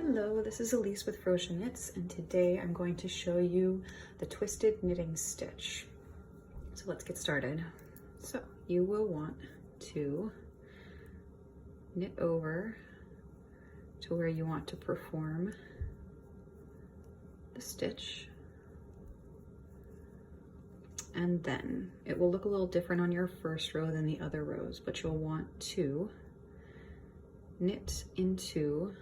Hello, this is Elise with Fosia Knits, and today I'm going to show you the twisted knitting stitch. So let's get started. So you will want to knit over to where you want to perform the stitch. And then it will look a little different on your first row than the other rows, but you'll want to knit into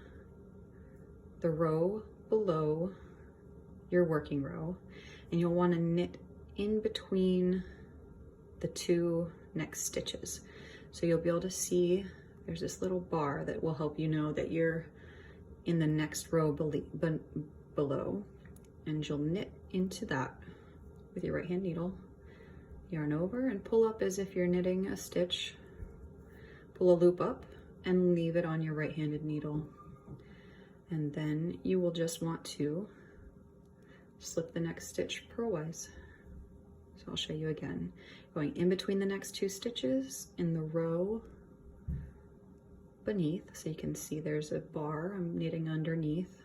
the row below your working row, and you'll want to knit in between the two next stitches. So you'll be able to see there's this little bar that will help you know that you're in the next row below, and you'll knit into that with your right hand needle, yarn over and pull up as if you're knitting a stitch, pull a loop up and leave it on your right-handed needle. And then you will just want to slip the next stitch purlwise. So I'll show you again. Going in between the next two stitches in the row beneath, so you can see there's a bar I'm knitting underneath.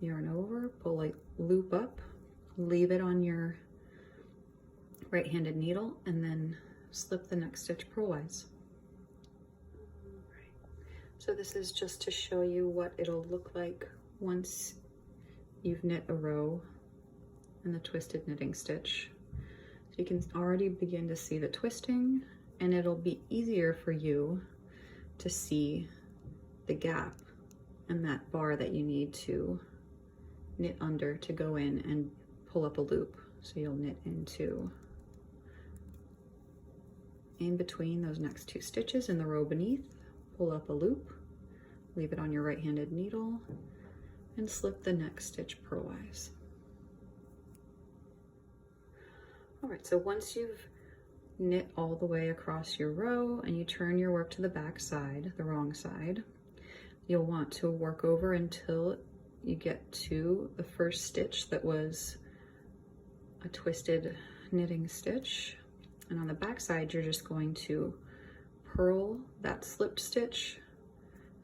Yarn over, pull a loop up, leave it on your right-handed needle, and then slip the next stitch purlwise. So this is just to show you what it'll look like once you've knit a row in the twisted knitting stitch. So you can already begin to see the twisting, and it'll be easier for you to see the gap and that bar that you need to knit under to go in and pull up a loop. So you'll knit into in between those next two stitches in the row beneath, pull up a loop, leave it on your right-handed needle, and slip the next stitch purlwise. All right, so once you've knit all the way across your row and you turn your work to the back side, the wrong side, you'll want to work over until you get to the first stitch that was a twisted knitting stitch. And on the back side, you're just going to purl that slipped stitch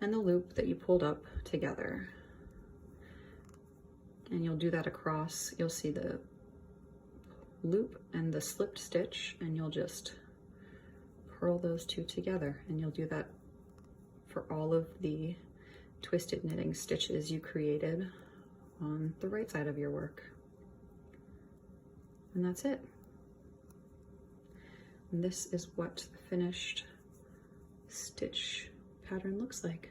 and the loop that you pulled up together. And you'll do that across. You'll see the loop and the slipped stitch, and you'll just purl those two together. And you'll do that for all of the twisted knitting stitches you created on the right side of your work. And that's it. And this is what the finished stitch pattern looks like.